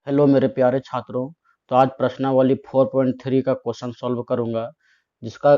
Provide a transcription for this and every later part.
Hello मेरे प्यारे छात्रों। तो आज प्रश्नावली 4.3 का क्वेश्चन सॉल्व करूंगा, जिसका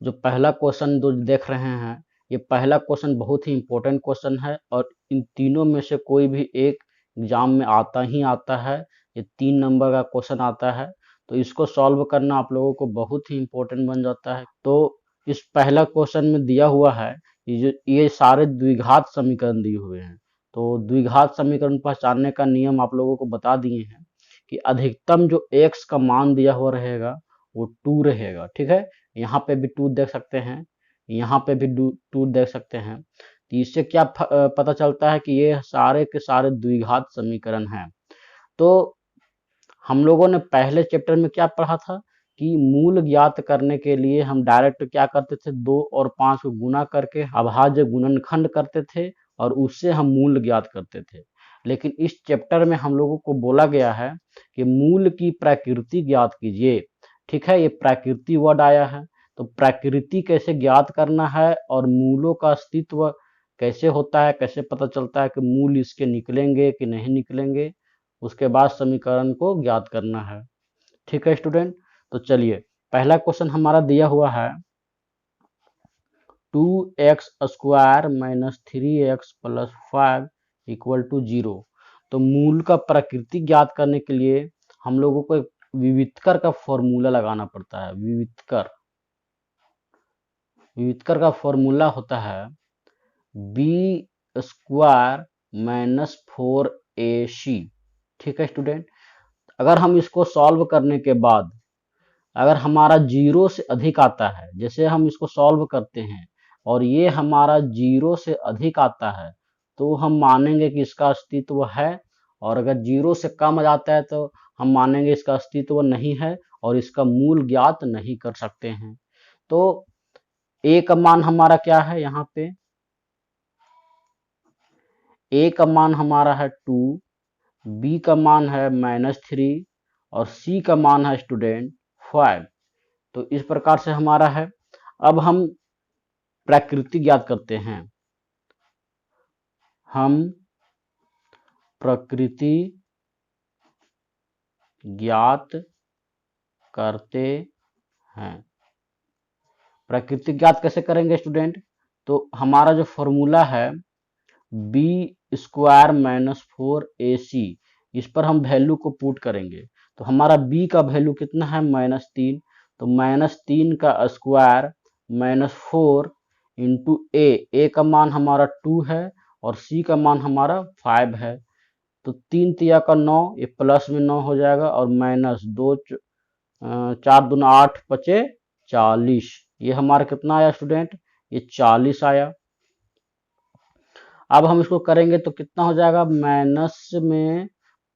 जो पहला क्वेश्चन जो देख रहे हैं, ये पहला क्वेश्चन बहुत ही इम्पोर्टेंट क्वेश्चन है और इन तीनों में से कोई भी एक एग्जाम में आता ही आता है। ये 3 नंबर का क्वेश्चन आता है, तो इसको सॉल्व करना आप लोगों को बहुत ही इम्पोर्टेंट बन जाता है। तो इस पहला क्वेश्चन में दिया हुआ है ये सारे द्विघात समीकरण दिए हुए हैं। तो द्विघात समीकरण पहचानने का नियम आप लोगों को बता दिए हैं कि अधिकतम जो x का मान दिया हुआ रहेगा वो 2 रहेगा। ठीक है, यहाँ पे भी 2 देख सकते हैं, यहाँ पे भी 2 देख सकते हैं। तो इससे क्या पता चलता है कि ये सारे के सारे द्विघात समीकरण हैं। तो हम लोगों ने पहले चैप्टर में क्या पढ़ा था कि मूल ज्ञात करने के लिए हम डायरेक्ट क्या करते थे, 2 और 5 को गुना करके अभाज्य गुणनखंड करते थे और उससे हम मूल ज्ञात करते थे। लेकिन इस चैप्टर में हम लोगों को बोला गया है कि मूल की प्रकृति ज्ञात कीजिए। ठीक है, ये प्रकृति वर्ड आया है, तो प्रकृति कैसे ज्ञात करना है और मूलों का अस्तित्व कैसे होता है, कैसे पता चलता है कि मूल इसके निकलेंगे कि नहीं निकलेंगे, उसके बाद समीकरण को ज्ञात करना है। ठीक है स्टूडेंट, तो चलिए पहला क्वेश्चन हमारा दिया हुआ है 2x² - 3x + 5 = 0। तो मूल का प्रकृति ज्ञात करने के लिए हम लोगों को एक विवितकर का फॉर्मूला लगाना पड़ता है। विवितकर का फॉर्मूला होता है b² - 4ac। ठीक है स्टूडेंट, अगर हम इसको सॉल्व करने के बाद अगर हमारा 0 से अधिक आता है, जैसे हम इसको सॉल्व करते हैं और ये हमारा 0 से अधिक आता है, तो हम मानेंगे कि इसका अस्तित्व है। और अगर 0 से कम आ जाता है तो हम मानेंगे इसका अस्तित्व नहीं है और इसका मूल ज्ञात नहीं कर सकते हैं। तो a का मान हमारा क्या है, यहाँ पे a का मान हमारा है 2, b का मान है -3 और c का मान है स्टूडेंट 5। तो इस प्रकार से हमारा है। अब हम प्रकृति ज्ञात करते हैं। हम प्रकृति ज्ञात करते हैं। प्रकृति ज्ञात कैसे करेंगे स्टूडेंट? तो हमारा जो फॉर्मूला है b² - 4ac, इस पर हम वैल्यू को पुट करेंगे। तो हमारा b का वैल्यू कितना है, -3। तो -3 का स्क्वायर -4 इंटू a का मान हमारा 2 है और c का मान हमारा 5 है। तो 3 तिया का 9, ये प्लस में 9 हो जाएगा और -2 4 दूना 8 पचे 40। ये हमारा कितना आया स्टूडेंट, ये 40 आया। अब हम इसको करेंगे तो कितना हो जाएगा, माइनस में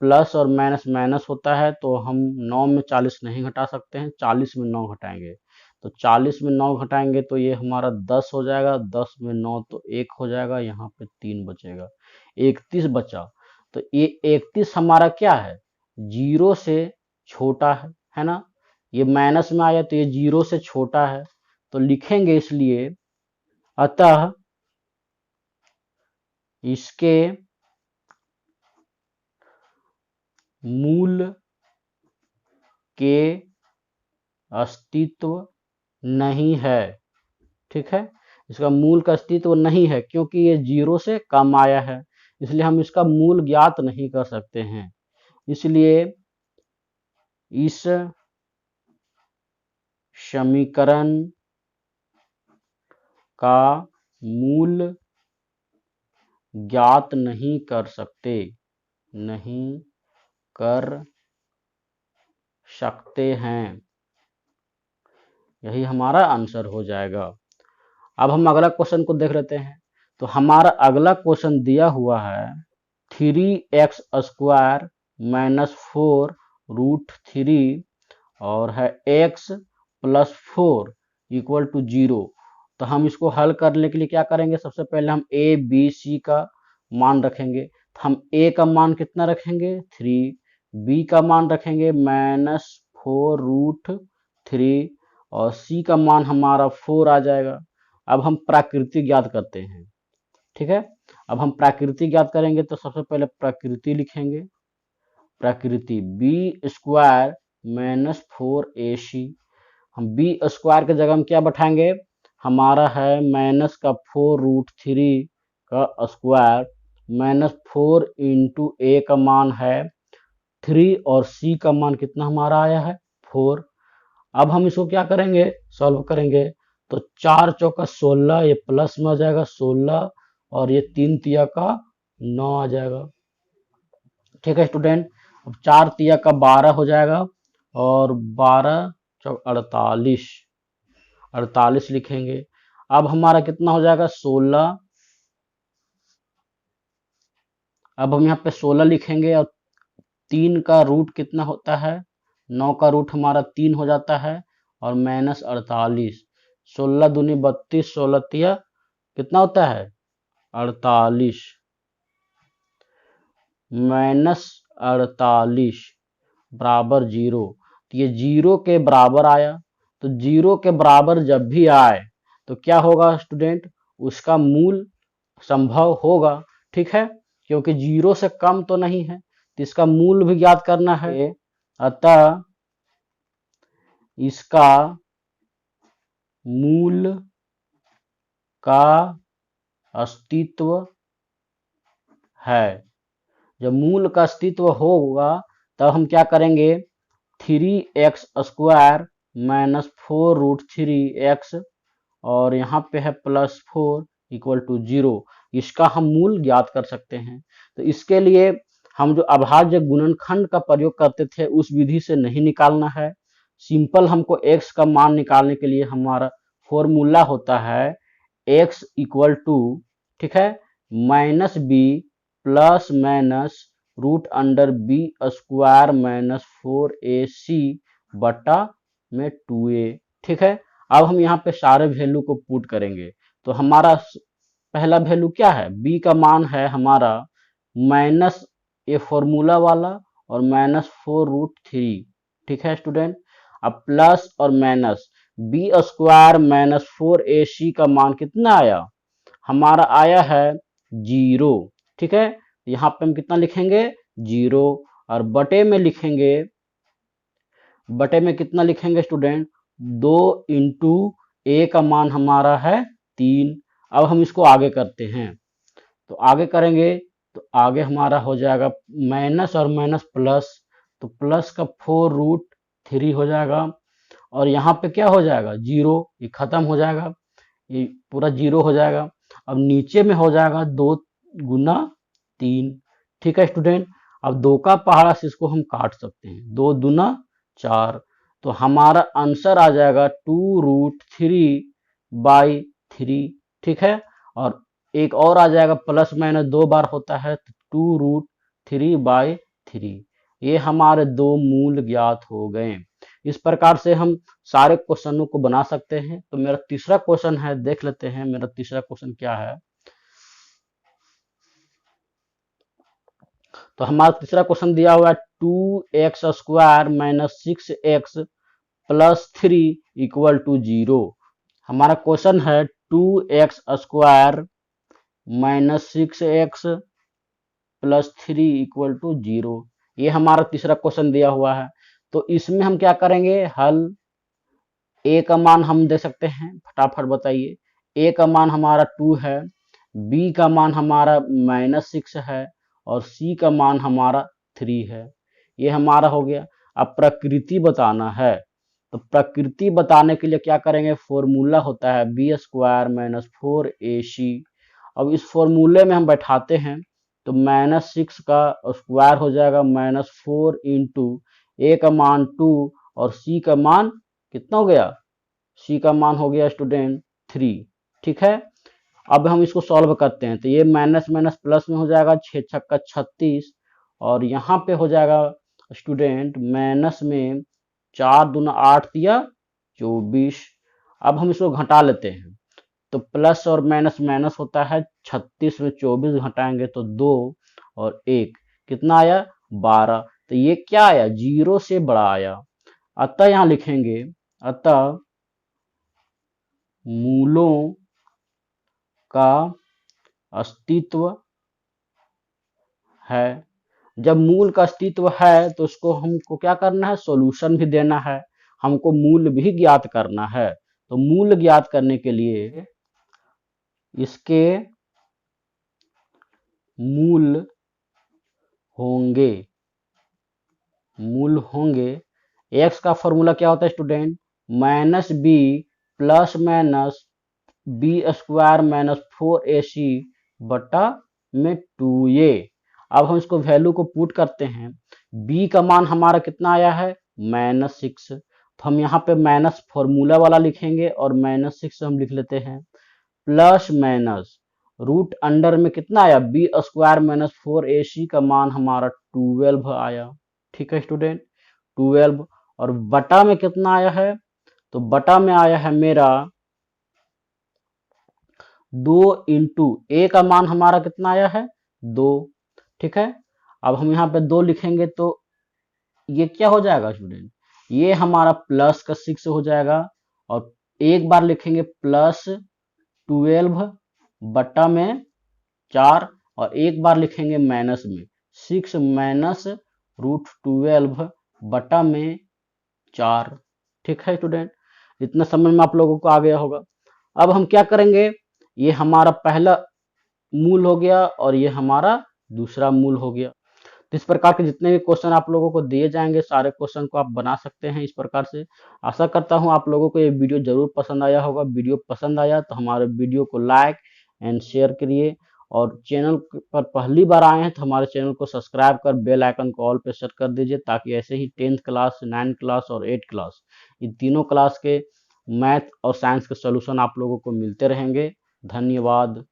प्लस और माइनस माइनस होता है, तो हम 9 में 40 नहीं घटा सकते हैं, 40 में 9 घटाएंगे। तो 40 में 9 घटाएंगे तो ये हमारा 10 हो जाएगा, 10 में 9 तो 1 हो जाएगा, यहाँ पे 3 बचेगा, 31 बचा। तो ये 31 हमारा क्या है, 0 से छोटा है ना। ये माइनस में आया तो ये 0 से छोटा है, तो लिखेंगे इसलिए अतः इसके मूल के अस्तित्व नहीं है। ठीक है, इसका मूल का अस्तित्व नहीं है क्योंकि ये 0 से कम आया है, इसलिए हम इसका मूल ज्ञात नहीं कर सकते हैं। इसलिए इस समीकरण का मूल ज्ञात नहीं कर सकते हैं। यही हमारा आंसर हो जाएगा। अब हम अगला क्वेश्चन को देख लेते हैं। तो हमारा अगला क्वेश्चन दिया हुआ है 3x² - 4√3 और है x + 4 = 0। तो हम इसको हल करने के लिए क्या करेंगे, सबसे पहले हम a b c का मान रखेंगे। तो हम a का मान कितना रखेंगे, 3, b का मान रखेंगे -4√3 और c का मान हमारा 4 आ जाएगा। अब हम प्रकृति ज्ञात करते हैं। ठीक है, अब हम प्रकृति ज्ञात करेंगे तो सबसे पहले प्रकृति लिखेंगे। प्रकृति बी स्क्वायर माइनस 4ac। हम बी स्क्वायर की जगह हम क्या बैठाएंगे, हमारा है माइनस का 4√3 का स्क्वायर माइनस 4 इंटू ए का मान है 3 और सी का मान कितना हमारा आया है 4। अब हम इसको क्या करेंगे, सॉल्व करेंगे तो 4 चौका 16, ये प्लस में आ जाएगा 16 और ये 3 तिया का 9 आ जाएगा। ठीक है स्टूडेंट, अब 4 तिया का 12 हो जाएगा और 12 चौक 48, 48 लिखेंगे। अब हमारा कितना हो जाएगा 16, अब हम यहाँ पे 16 लिखेंगे और 3 का रूट कितना होता है, 9 का रूट हमारा 3 हो जाता है और माइनस 48, 16 दूनी 32, 16 तिया कितना होता है 48, माइनस 48 बराबर 0। तो ये 0 के बराबर आया, तो 0 के बराबर जब भी आए तो क्या होगा स्टूडेंट, उसका मूल संभव होगा। ठीक है, क्योंकि 0 से कम तो नहीं है तो इसका मूल भी ज्ञात करना है, अतः इसका मूल का अस्तित्व है। जब मूल का अस्तित्व होगा तब हम क्या करेंगे, 3x स्क्वायर माइनस 4√3x और यहाँ पे है प्लस 4 इक्वल टू 0, इसका हम मूल ज्ञात कर सकते हैं। तो इसके लिए हम जो अभाज्य गुणनखंड का प्रयोग करते थे उस विधि से नहीं निकालना है, सिंपल हमको x का मान निकालने के लिए हमारा फॉर्मूला होता है x इक्वल टू, ठीक है, minus B plus minus root under B square minus 4ac बटा में 2a। ठीक है, अब हम यहाँ पे सारे वैल्यू को पुट करेंगे तो हमारा पहला वैल्यू क्या है, b का मान है हमारा माइनस ये फॉर्मूला वाला और माइनस 4√3। ठीक है स्टूडेंट, अब प्लस और minus B square minus 4ac का मान कितना आया, हमारा आया है 0। ठीक है, यहाँ पे हम कितना लिखेंगे 0 और बटे में लिखेंगे, बटे में कितना लिखेंगे स्टूडेंट 2 इंटू ए का मान हमारा है 3। अब हम इसको आगे करते हैं, तो आगे करेंगे तो आगे हमारा हो जाएगा माइनस और माइनस प्लस, तो प्लस का 4√3 हो जाएगा और यहाँ पे क्या हो जाएगा 0, ये खत्म हो जाएगा, ये पूरा 0 हो जाएगा। अब नीचे में हो जाएगा 2 गुना 3। ठीक है स्टूडेंट, अब 2 का पहाड़ा से इसको हम काट सकते हैं, 2 दूना 4, तो हमारा आंसर आ जाएगा 2√3/3। ठीक है, और एक और आ जाएगा प्लस माइनस 2 बार होता है तो 2√3/3। ये हमारे 2 मूल ज्ञात हो गए। इस प्रकार से हम सारे क्वेश्चनों को बना सकते हैं। तो मेरा तीसरा क्वेश्चन है, देख लेते हैं मेरा तीसरा क्वेश्चन क्या है। तो हमारा तीसरा क्वेश्चन दिया हुआ है 2x square minus 6x plus 3 equal to 0। हमारा क्वेश्चन है 2x square minus 6x plus 3 equal to 0, ये हमारा तीसरा क्वेश्चन दिया हुआ है। तो इसमें हम क्या करेंगे, हल ए का मान हम दे सकते हैं, फटाफट बताइए। ए का मान हमारा 2 है, बी का मान हमारा माइनस 6 है और सी का मान हमारा 3 है। ये हमारा हो गया। अब प्रकृति बताना है, तो प्रकृति बताने के लिए क्या करेंगे, फॉर्मूला होता है बी स्क्वायर माइनस 4ac। अब इस फॉर्मूले में हम बैठाते हैं तो माइनस 6 का स्क्वायर हो जाएगा माइनस 4 इंटू ए का मान 2 और सी का मान कितना हो गया, सी का मान हो गया स्टूडेंट 3। ठीक है, अब हम इसको सॉल्व करते हैं तो ये माइनस माइनस प्लस में हो जाएगा 6 छक्का 36 और यहाँ पे हो जाएगा स्टूडेंट माइनस में 4 दूना 8 दिया 24। अब हम इसको घटा लेते हैं तो प्लस और माइनस माइनस होता है, 36 में 24 घटाएंगे तो 2 और 1 कितना आया 12। तो ये क्या आया 0 से बड़ा आया, अतः यहाँ लिखेंगे अतः मूलों का अस्तित्व है। जब मूल का अस्तित्व है तो उसको हमको क्या करना है, सॉल्यूशन भी देना है, हमको मूल भी ज्ञात करना है। तो मूल ज्ञात करने के लिए इसके मूल होंगे, मूल होंगे। एक्स का फॉर्मूला क्या होता है student, minus B plus minus B square minus 4ac बटा में 2a। अब हम इसको वैल्यू को पुट करते हैं। b का मान हमारा कितना आया है, -6। तो हम यहाँ पे माइनस फॉर्मूला वाला लिखेंगे और -6 हम लिख लेते हैं, प्लस माइनस रूट अंडर में कितना आया, बी स्क्वायर माइनस 4ac का मान हमारा 12 आया। ठीक है स्टूडेंट, 12। और बटा में कितना आया है, तो बटा में आया है मेरा 2 इंटू ए का मान हमारा कितना आया है, 2। ठीक है, अब हम यहाँ पे 2 लिखेंगे तो ये क्या हो जाएगा स्टूडेंट, ये हमारा प्लस का 6 हो जाएगा। और एक बार लिखेंगे प्लस 12 बटा में 4, और एक बार लिखेंगे माइनस में 6 माइनस रूट 12 बटा में 4। ठीक है स्टूडेंट, इतना समझ में आप लोगों को आ गया होगा। अब हम क्या करेंगे, ये हमारा पहला मूल हो गया और ये हमारा दूसरा मूल हो गया। तो इस प्रकार के जितने भी क्वेश्चन आप लोगों को दिए जाएंगे सारे क्वेश्चन को आप बना सकते हैं इस प्रकार से। आशा करता हूं आप लोगों को ये वीडियो जरूर पसंद आया होगा। वीडियो पसंद आया तो हमारे वीडियो को लाइक एंड शेयर करिए, और चैनल पर पहली बार आए हैं तो हमारे चैनल को सब्सक्राइब कर बेल आइकन को ऑल पे सेट कर दीजिए, ताकि ऐसे ही 10th क्लास, 9th क्लास और 8th क्लास, इन तीनों क्लास के मैथ और साइंस के सॉल्यूशन आप लोगों को मिलते रहेंगे। धन्यवाद।